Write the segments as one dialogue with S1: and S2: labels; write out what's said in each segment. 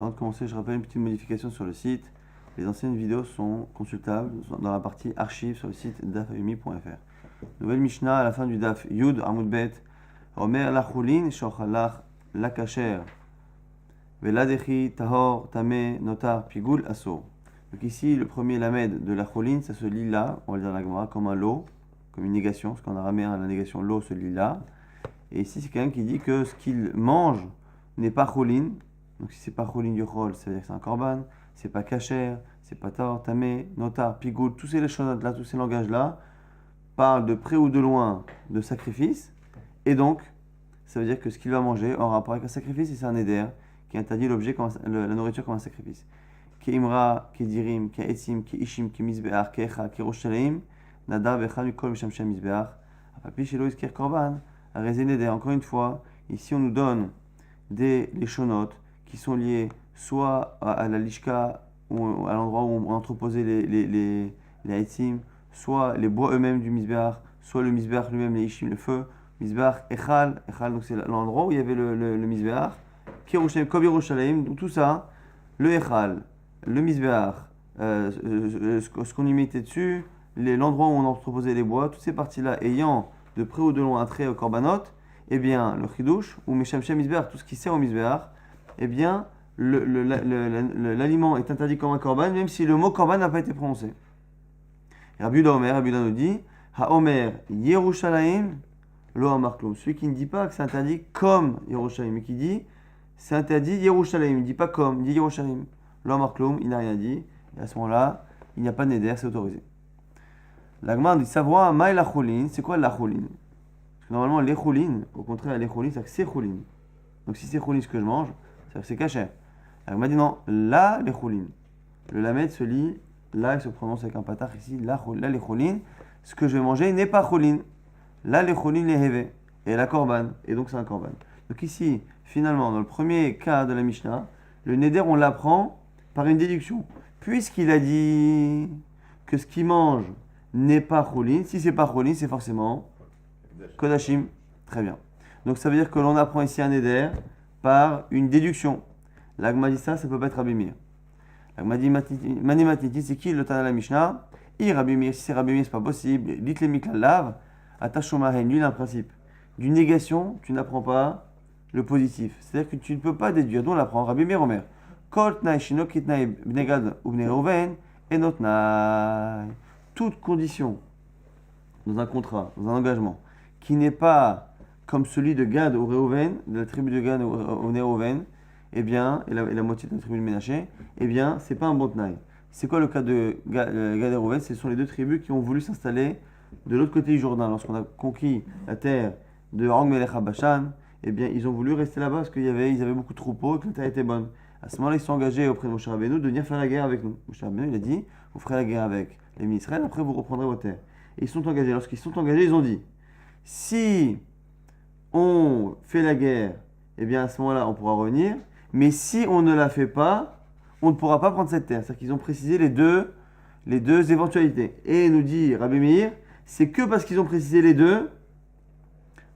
S1: Avant de commencer, je rappelle une petite modification sur le site. Les anciennes vidéos sont consultables dans la partie archives sur le site dafayumi.fr. Nouvelle Mishnah à la fin du daf Yud Amud Bet. Omer lachulin shochalach lakacher veladechi tahor tame notar pigul asur. Donc ici, le premier lamed de lachulin, ça se lit là, on va le dire la Gemara, comme un lot, comme une négation, parce qu'en araméen, la négation lot se lit là. Et ici, c'est quelqu'un qui dit que ce qu'il mange n'est pas chulin. Donc si c'est pas Cholin Yochol, ça veut dire que c'est un korban, c'est pas Kacher, c'est pas Tahor, Tamé, Notar, Pigoul, tous ces choses-là, tous ces langages-là parlent de près ou de loin de sacrifice, et donc ça veut dire que ce qu'il va manger en rapport avec un sacrifice, et c'est un éder qui interdit l'objet, la nourriture comme un sacrifice. Ki imra, ki dirim, ki etzim, ki ishim, ki misbeach, ki echa, ki rosh shaleim, nadar vechal mikol misham shem misbeach, apapi shelo iskir korban, a raison éder. Encore une fois, ici on nous donne des leshonotes qui sont liés soit à la lishka, ou à l'endroit où on entreposait les haïtim, soit les bois eux-mêmes du misbeach, soit le misbeach lui-même, les ishim, le feu, misbeach, echal, donc c'est l'endroit où il y avait le misbeach, kirushalayim, kob Yerushalayim, donc tout ça, le echal, le misbeach, ce qu'on y mettait dessus, l'endroit où on entreposait les bois, toutes ces parties-là ayant de près ou de loin un trait au korbanot, eh bien, le chidouche, ou mesham shem misbeach, tout ce qui sert au misbeach, eh bien, l'aliment est interdit comme un korban, même si le mot korban n'a pas été prononcé. Rabbi Yehuda nous dit Ha-Omer Yerushalayim lo amar klum. Celui qui ne dit pas que c'est interdit comme Yerushalayim, mais qui dit c'est interdit Yerushalayim. Il ne dit pas comme, il dit Yerushalayim. Lo amar klum, il n'a rien dit. Et à ce moment-là, il n'y a pas de neder, c'est autorisé. La Gemara dit savoir maï la choulin. C'est quoi la choulin? Parce que normalement, les choulin, au contraire, les choulin, c'est que c'est choulin. Donc si c'est choulin ce que je mange, c'est caché. Alors, il m'a dit non, là les choulin. Le lamed se lit, là il se prononce avec un patach ici, là les choulin. Ce que je vais manger n'est pas choulin. Là les choulin les heve. Et la korban. Et donc c'est un korban. Donc ici, finalement, dans le premier cas de la Mishnah, le neder on l'apprend par une déduction. Puisqu'il a dit que ce qu'il mange n'est pas choulin, si c'est pas choulin, c'est forcément kodashim. Très bien. Donc ça veut dire que l'on apprend ici un neder par une déduction. L'agma dit ça peut pas être Rabbi Meir. L'agma dit Manimatiti, c'est qui le Tana la Mishnah? Rabbi Meir, si c'est Rabbi Meir, c'est pas possible. Dites les mikla lav, atashomahen, lui il a un principe. D'une négation, tu n'apprends pas le positif. C'est-à-dire que tu ne peux pas déduire. D'où on l'apprend Rabbi Meir Omer. Kol tnai shinok kitnai bnegad ou bne Reuven, enot nai. Toute condition dans un contrat, dans un engagement, qui n'est pas comme celui de Gad ou Reuven, de la tribu de Gad ou Reuven, eh bien, et la moitié de la tribu de Ménaché, eh bien, c'est pas un bon tenaille. C'est quoi le cas de Gad et Reuven? Ce sont les deux tribus qui ont voulu s'installer de l'autre côté du Jourdain. Lorsqu'on a conquis la terre de Hang Melech HaBashan, eh bien, ils ont voulu rester là-bas parce ils avaient beaucoup de troupeaux et que la terre était bonne. À ce moment-là, ils se sont engagés auprès de Moshe Rabbeinu de venir faire la guerre avec nous. Moshe Rabbeinu, il a dit, vous ferez la guerre avec les ministres, après vous reprendrez vos terres. Et ils sont engagés. Lorsqu'ils sont engagés, ils ont dit, si on fait la guerre, eh bien à ce moment-là, on pourra revenir. Mais si on ne la fait pas, on ne pourra pas prendre cette terre. C'est-à-dire qu'ils ont précisé les deux éventualités. Et nous dit Rabbi Meir, c'est que parce qu'ils ont précisé les deux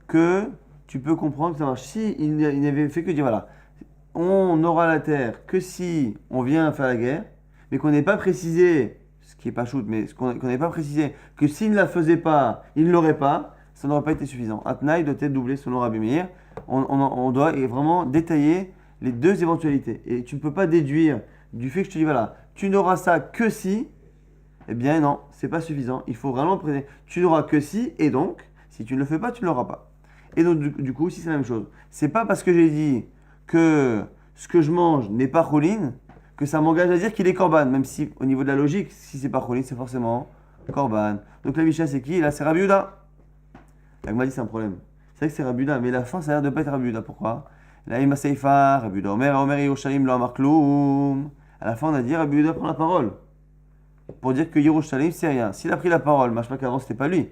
S1: que tu peux comprendre que ça marche. Si il n'avait fait que dire, voilà, on aura la terre que si on vient faire la guerre, mais qu'on n'ait pas précisé, ce qui n'est pas shoot, mais qu'on n'ait pas précisé que s'il ne la faisait pas, il ne l'aurait pas, ça n'aurait pas été suffisant. Atnaï doit être doublé selon Rabbi Meir. On doit vraiment détailler les deux éventualités. Et tu ne peux pas déduire du fait que je te dis, voilà, tu n'auras ça que si, eh bien non, c'est pas suffisant. Il faut vraiment préciser. Tu n'auras que si, et donc, si tu ne le fais pas, tu ne l'auras pas. Et donc, du coup, ici, c'est la même chose. C'est pas parce que j'ai dit que ce que je mange n'est pas choulin que ça m'engage à dire qu'il est korban. Même si, au niveau de la logique, si c'est pas choulin, c'est forcément korban. Donc, la Mishnah, c'est qui? Là, c'est Rabbi Yehuda. La Gemara dit c'est un problème. C'est vrai que c'est Rabbi Yehuda, mais la fin, ça a l'air de ne pas être Rabbi Yehuda. Pourquoi? La Ima Seifa, Rabbi Yehuda Omer Yerushalayim lo amar klum. À la fin, on a dit Rabbi Yehuda prend la parole. Pour dire que Yerushalayim, c'est rien. S'il a pris la parole, machin qu'avant, c'était pas lui.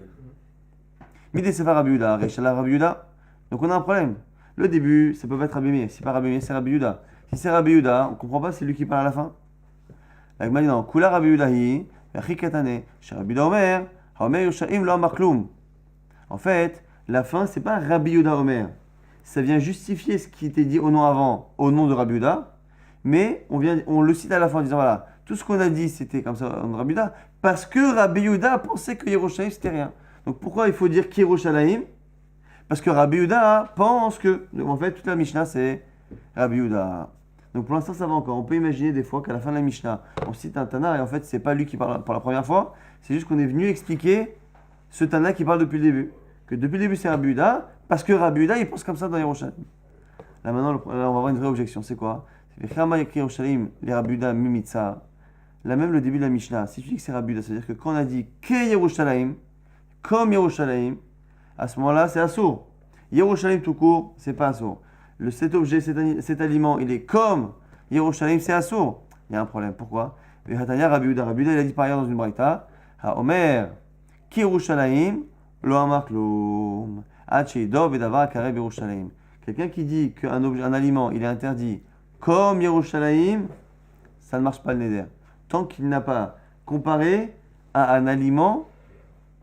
S1: Midi Sefa Rabbi Yehuda, Reishala Rabbi Yehuda. Donc on a un problème. Le début, ça peut pas être Rabbi Meir. Si pas Rabbi Meir, c'est Rabbi Yehuda. Si c'est Rabbi Yehuda, on comprend pas, c'est lui qui parle à la fin. La Gemara dit non. Kula Rabbi Yehuda hi, Yachi Katane, Rabbi Yehuda Omer Yerushalayim lo amar klum. En fait, la fin, c'est pas Rabbi Yehuda Omer. Ça vient justifier ce qui était dit au nom avant, au nom de Rabbi Yehuda. mais on le cite à la fin en disant voilà, tout ce qu'on a dit c'était comme ça en Rabbi Yehuda, parce que Rabbi Yehuda pensait que Yerushalayim c'était rien. Donc pourquoi il faut dire qu'Yerushalayim? Parce que Rabbi Yehuda pense que. Donc en fait, toute la Mishnah c'est Rabbi Yehuda. Donc pour l'instant ça va encore. On peut imaginer des fois qu'à la fin de la Mishnah, on cite un Tana et en fait c'est pas lui qui parle pour la première fois, c'est juste qu'on est venu expliquer ce Tana qui parle depuis le début. Que depuis le début c'est Rabbi Yehuda, parce que Rabbi Yehuda il pense comme ça dans Yerushalayim. Là maintenant là, on va avoir une vraie objection, c'est quoi? C'est Chama Yerushalayim, les Rabbi Yehuda Mimitza. Là même le début de la Mishnah, si tu dis que c'est Rabbi Yehuda, c'est-à-dire que quand on a dit que Yerushalayim, comme Yerushalayim, à ce moment-là c'est Assour. Yerushalayim tout court, c'est pas Assour. Cet objet, cet aliment, il est comme Yerushalayim, c'est Assour. Il y a un problème. Pourquoi? Hatanya Rabbi Yehuda. Rabbi Yehuda, il a dit par ailleurs dans une braïta, Omer, ki Yerushalayim, lo amar klum, ad sheidor bedavar kareb Yerushalayim. Quelqu'un qui dit qu'un aliment, il est interdit comme Yerushalayim, ça ne marche pas le neder. Tant qu'il n'a pas comparé à un aliment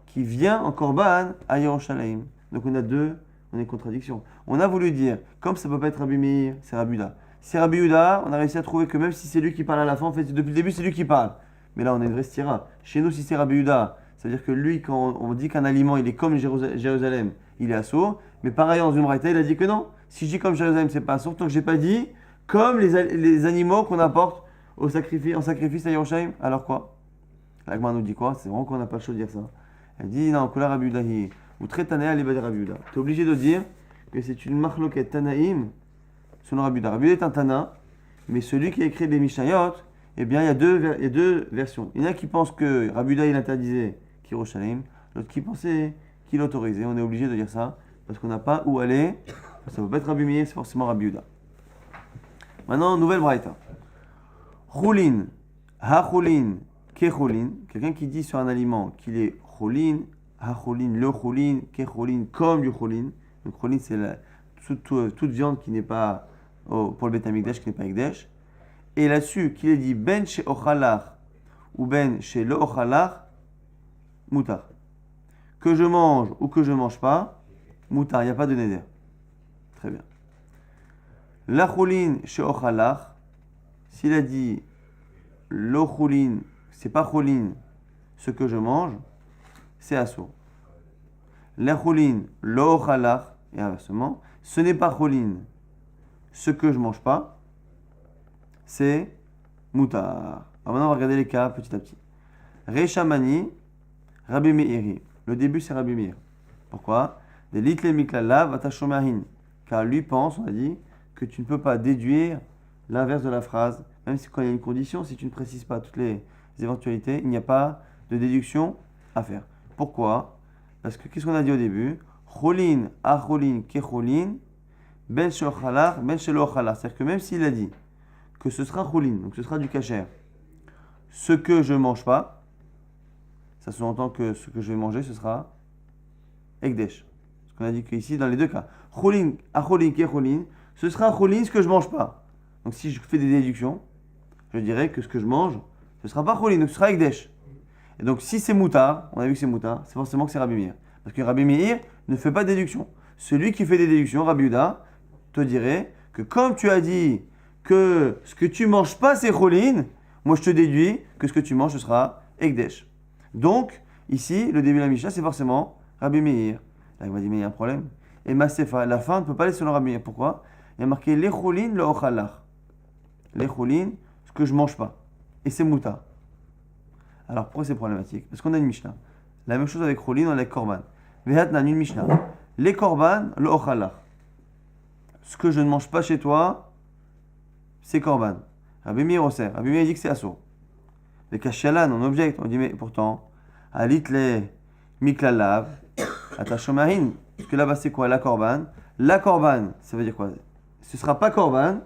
S1: qui vient en korban à Yerushalayim. Donc on a une contradiction. On a voulu dire, comme ça ne peut pas être Rabbi Meir, c'est Rabbi Yehuda. Si Rabbi Yehuda, on a réussi à trouver que même si c'est lui qui parle à la fin, en fait, depuis le début, c'est lui qui parle. Mais là, on a une vraie stira. Chez nous, si c'est Rabbi Yehuda, c'est-à-dire que lui, quand on dit qu'un aliment, il est comme Jérusalem, il est assourd. Mais par ailleurs, dans une braïta, il a dit que non. Si je dis comme Jérusalem, c'est pas assourd, tant que j'ai pas dit comme les animaux qu'on apporte en sacrifice à Yerushalayim. Alors quoi? L'Agma nous dit quoi? C'est vraiment qu'on n'a pas le choix de dire ça. Elle dit non, Kula Rabbi Yehuda ou très Tanaïa l'Ibad Rabbi Yehuda. Tu es obligé de dire que c'est une marloquette Tanaïm selon Rabbi Yehuda. Rabbi Yehuda est un Tana, mais celui qui a écrit les Mishnayot, eh bien il y a deux versions. Il y en a qui pensent que Rabbi Yehuda il interdisait Yerushalayim, l'autre qui pensait qu'il autorisait. On est obligé de dire ça parce qu'on n'a pas où aller. Ça ne peut pas être Rabbi Meir, c'est forcément Rabbi Yehuda. Maintenant, nouvelle braïta. Choulin, ha-choulin, ke-choulin. Quelqu'un qui dit sur un aliment qu'il est choulin, ha-choulin, le choulin, ke-choulin, comme du choulin. Donc choulin, c'est toute viande qui n'est pas, pour le Beth Amikdash, qui n'est pas Ekdesh. Et là-dessus, qu'il est dit ben chez ochalach ou ben chez le ochalach, moutar. Que je mange ou que je ne mange pas, moutar, il n'y a pas de neder. Très bien. La choulin chez ochalach, s'il a dit le choulin, c'est pas choulin, ce que je mange, c'est assour. La choulin, le ochalach, et inversement, ce n'est pas choulin, ce que je mange pas, c'est moutar. Alors maintenant, on va regarder les cas petit à petit. Reshamani, Rabbi Meiri. Le début, c'est Rabbi Meir. Pourquoi? Des litle miklalav atashomahin. Car lui pense, on a dit, que tu ne peux pas déduire l'inverse de la phrase, même si quand il y a une condition, si tu ne précises pas toutes les éventualités, il n'y a pas de déduction à faire. Pourquoi? Parce que qu'est-ce qu'on a dit au début? Cholin, acholin, kecholin, ben shochalach, ben shelo-ochalach. C'est-à-dire que même s'il a dit que ce sera cholin, donc ce sera du kasher, ce que je ne mange pas, ça sous-entend que ce que je vais manger, ce sera ekdesh. Parce qu'on a dit qu'ici, dans les deux cas, cholin, acholin, kecholin, ce sera cholin ce que je ne mange pas. Donc si je fais des déductions, je dirais que ce que je mange, ce ne sera pas cholin, donc ce sera ekdesh. Et donc si c'est moutar, on a vu que c'est moutar, c'est forcément que c'est Rabbi Meir. Parce que Rabbi Meir ne fait pas de déduction. Celui qui fait des déductions, Rabbi Yehuda, te dirait que comme tu as dit que ce que tu ne manges pas c'est cholin, moi je te déduis que ce que tu manges ce sera ekdesh. Donc ici, le début de la Mishnah c'est forcément Rabbi Meir. Là il m'a dit mais il y a un problème. Et Masefa, la fin ne peut pas aller selon Rabbi Meir. Pourquoi? Il y a marqué les cholin, le ochalach. Les cholin, ce que je ne mange pas. Et c'est moutar. Alors pourquoi c'est problématique? Parce qu'on a une Mishnah. La même chose avec cholin, on a les korban. Vehatnan, une Mishnah. Les korban, le ochalach. Ce que je ne mange pas chez toi, c'est korban. Rabbi Meir osser. Rabbi Meir dit que c'est assour. Les kashalan, on objecte. On dit mais pourtant, alit le miklalav, atashomahin. Parce que là-bas c'est quoi? La korban. La korban, ça veut dire quoi? Ce ne sera pas korban,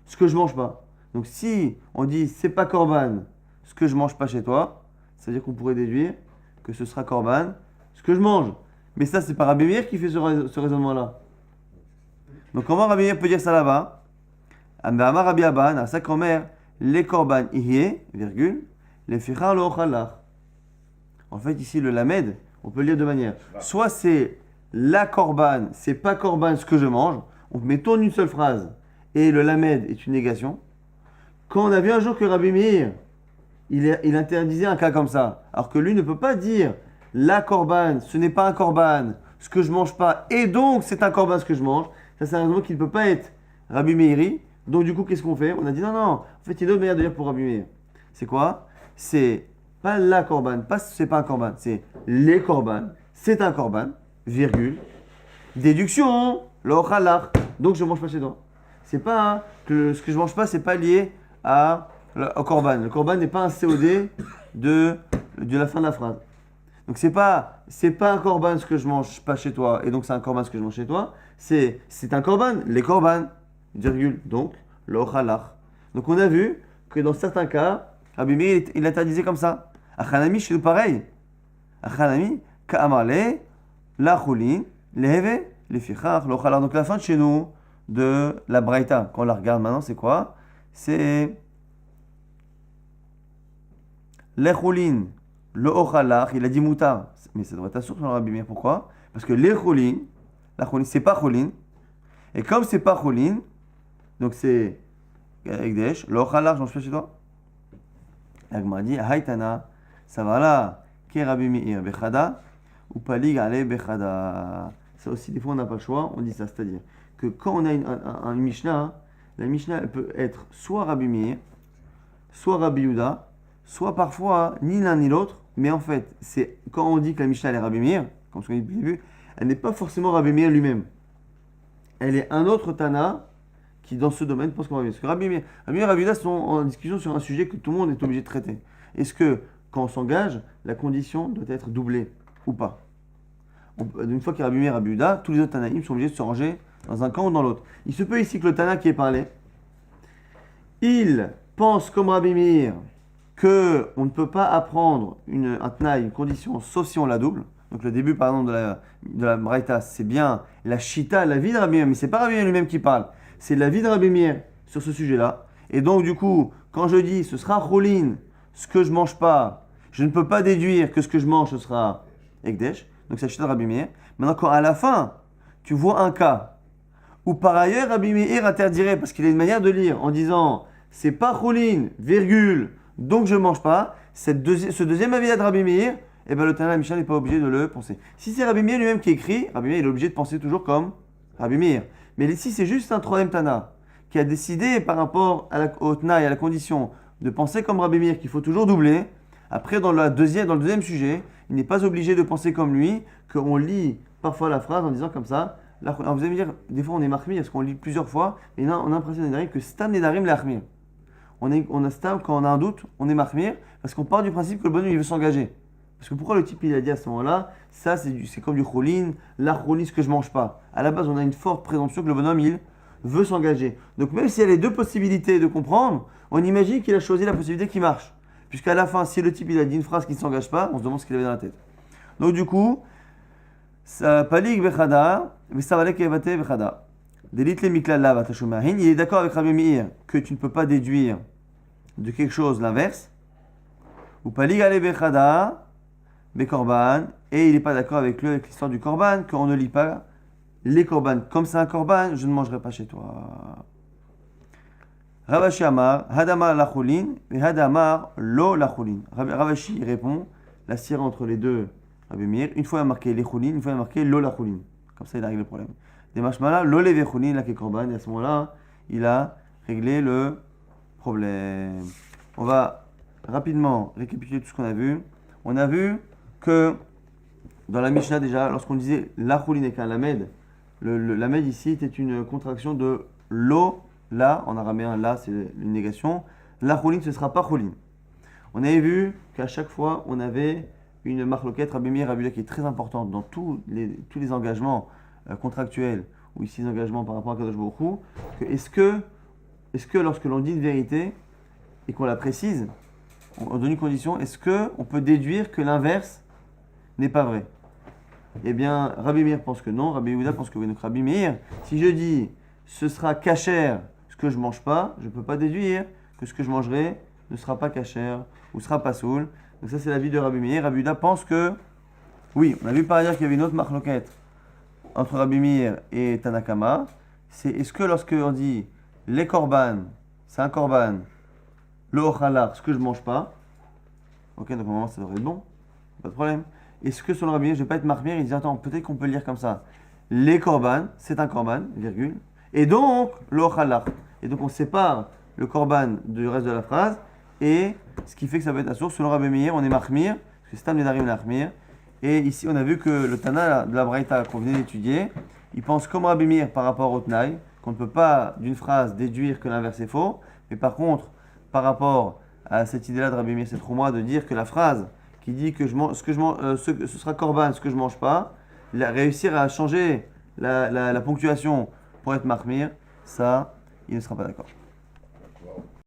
S1: ce que je ne mange pas. Donc si on dit c'est pas korban, ce que je ne mange pas chez toi, ça veut dire qu'on pourrait déduire que ce sera korban, ce que je mange. Mais ça, c'est pas Rabbi Meir qui fait ce raisonnement-là. Donc comment Rabbi Meir peut dire ça là-bas? Amar Rabbi Aban, à sa grand-mère, les korban ihye, virgule, les fichar lo ochalach. En fait, ici, le lamed, on peut le lire de manière. Soit c'est la korban, c'est pas korban ce que je mange. On met en une seule phrase et le lamed est une négation. Quand on a vu un jour que Rabbi Meir, il interdisait un cas comme ça, alors que lui ne peut pas dire la korban, ce n'est pas un korban, ce que je mange pas, et donc c'est un korban ce que je mange, ça c'est un raisonnement qui ne peut pas être Rabbi Meiri. Donc du coup, qu'est-ce qu'on fait? On a dit non, en fait il y a d'autres manières de dire pour Rabbi Meir. C'est quoi? C'est pas la korban, c'est pas un korban, c'est les korban, c'est un korban, virgule, déduction, lo halach, donc je mange pas chez toi. C'est pas que ce que je mange pas, c'est pas lié au korban. Le korban n'est pas un COD de la fin de la phrase. Donc c'est pas un korban ce que je mange pas chez toi et donc c'est un korban ce que je mange chez toi. C'est un korban, les korban, virgule, donc lo halach. Donc on a vu que dans certains cas, Rabbi Meir il interdisait comme ça. Achanami chez nous pareil. Achanami ka'amale la chulin leheve les fichach lo halach. Donc la fin de chez nous de la braïta, quand on la regarde maintenant, c'est quoi? C'est l'echulin, le ochalach, il a dit moutar. Mais ça doit être assuré sur le Rabbi Meir. Pourquoi? Parce que l'echulin, la chulin, c'est pas chulin. Et comme c'est pas chulin, donc c'est ekdesh, le ochalach, j'en suis chez toi. La Gemara dit, haïtana, ça va là, ke Rabbi Meir, bechada, ou palig ale bechada. Ça aussi, des fois, on n'a pas le choix, on dit ça, c'est-à-dire que quand on a une Mishnah, la Mishnah elle peut être soit Rabbi Meir, soit Rabbi Yehuda, soit parfois ni l'un ni l'autre, mais en fait, c'est quand on dit que la Mishnah elle est Rabbi Meir, comme ce qu'on dit depuis le début, elle n'est pas forcément Rabbi Meir lui-même. Elle est un autre Tana qui, dans ce domaine, pense qu'on va bien. Parce que Rabbi Meir et Rabbi Yehuda sont en discussion sur un sujet que tout le monde est obligé de traiter. Est-ce que, quand on s'engage, la condition doit être doublée ou pas? Une fois qu'il y a Rabbi Meir et Rabbi Yehuda, tous les autres Tanaïm sont obligés de se ranger dans un camp ou dans l'autre. Il se peut ici que le Tana qui est parlé, il pense comme Rabbi Meir qu'on ne peut pas apprendre un Tanaï, une condition, sauf si on la double. Donc le début, par exemple, de la Braïta, c'est bien la Shita, la vie de Rabbi Meir, mais c'est pas Rabbi Meir lui-même qui parle, c'est la vie de Rabbi Meir sur ce sujet-là. Et donc du coup, quand je dis ce sera Cholin, ce que je mange pas, je ne peux pas déduire que ce que je mange ce sera Ekdesh, donc c'est la Shita de Rabbi Meir. Maintenant, quand à la fin, tu vois un cas où par ailleurs Rabbi Meir interdirait, parce qu'il a une manière de lire en disant c'est pas Cholin, virgule, donc je ne mange pas, ce deuxième avis de Rabbi Meir, eh ben le Tana Mishnah n'est pas obligé de le penser. Si c'est Rabbi Meir lui-même qui écrit, Rabbi Meir il est obligé de penser toujours comme Rabbi Meir. Mais si c'est juste un troisième Tana qui a décidé par rapport au Tana et à la condition de penser comme Rabbi Meir qu'il faut toujours doubler, après dans le deuxième sujet, il n'est pas obligé de penser comme lui, qu'on lit parfois la phrase en disant comme ça. Alors vous allez me dire, des fois on est marmir parce qu'on lit plusieurs fois, et là on a l'impression d'arriver que Stam Nedarim l'Achmir. On a Stam, quand on a un doute, on est marmir parce qu'on part du principe que le bonhomme il veut s'engager. Parce que pourquoi le type il a dit à ce moment-là, ça c'est comme du cholin, la cholin ce que je mange pas. À la base on a une forte présomption que le bonhomme il veut s'engager. Donc même s'il y a les deux possibilités de comprendre, on imagine qu'il a choisi la possibilité qui marche. Puisqu'à la fin, si le type il a dit une phrase qui ne s'engage pas, on se demande ce qu'il avait dans la tête. Donc du coup, Palig Bechada, Vesavalek Evate Bechada. Delit le Miklala Vatashumahin, il est d'accord avec Rabbi Meir que tu ne peux pas déduire de quelque chose l'inverse. Ou Palig Ale Bechada, Bekorban, et il n'est pas d'accord avec lui avec l'histoire du Korban, qu'on ne lit pas les Korban. Comme c'est un Korban, je ne mangerai pas chez toi. Ravashi Amar, Hadamar Lachulin, et Hadamar Lo Lachulin. Ravashi répond, la sire entre les deux Rabbi Meir, une fois il a marqué les Chulin, une fois il a marqué Lo Lachulin. Comme ça il a réglé le problème. Des machmala, Lo Leve Chulin, la Korban, et à ce moment-là, il a réglé le problème. On va rapidement récapituler tout ce qu'on a vu. On a vu que dans la Mishnah déjà, lorsqu'on disait Lachulin et qu'un Lamed, le Lamed ici était une contraction de Lo. Là, en araméen, là, c'est une négation. La choulin, ce ne sera pas choulin. On avait vu qu'à chaque fois, on avait une marloquette, Rabbi Meir, Rabbi Yehuda, qui est très importante dans tous les engagements contractuels, ou ici les engagements par rapport à Kadosh Baruch Hu, que est-ce que lorsque l'on dit une vérité et qu'on la précise, on donne une condition, est-ce qu'on peut déduire que l'inverse n'est pas vrai? Eh bien, Rabbi Meir pense que non, Rabbi Yehuda pense que oui. Donc Rabbi Meir, si je dis ce sera kasher, que je mange pas, je ne peux pas déduire que ce que je mangerai ne sera pas kasher ou sera pas soul. Donc ça c'est l'avis de Rabbi Meir. Rabbi Yehuda pense que oui, on a vu par ailleurs qu'il y avait une autre marloquette entre Rabbi Meir et Tanakama. C'est est-ce que lorsque on dit les korban, c'est un korban le ochalar, ce que je mange pas. Ok, donc normalement ça devrait être bon, pas de problème. Et ce que sur le Rabbi Meir, je vais pas être marmire, il dit attends, peut-être qu'on peut le lire comme ça. Les korban, c'est un korban, virgule. Et donc, le ochalar. Et donc on sépare le korban du reste de la phrase, et ce qui fait que ça va être la source. Selon Rabbi Meir, on est marmir, parce que c'est un Nedarim marmir. Et ici, on a vu que le Tana de la Braïta qu'on venait d'étudier, il pense comme Rabbi Meir par rapport au Tnaï, qu'on ne peut pas d'une phrase déduire que l'inverse est faux. Mais par contre, par rapport à cette idée-là de Rabbi Meir, c'est trop moi de dire que la phrase qui dit que ce sera korban, ce que je mange pas, réussir à changer la ponctuation pour être marmir, ça, il ne sera pas d'accord.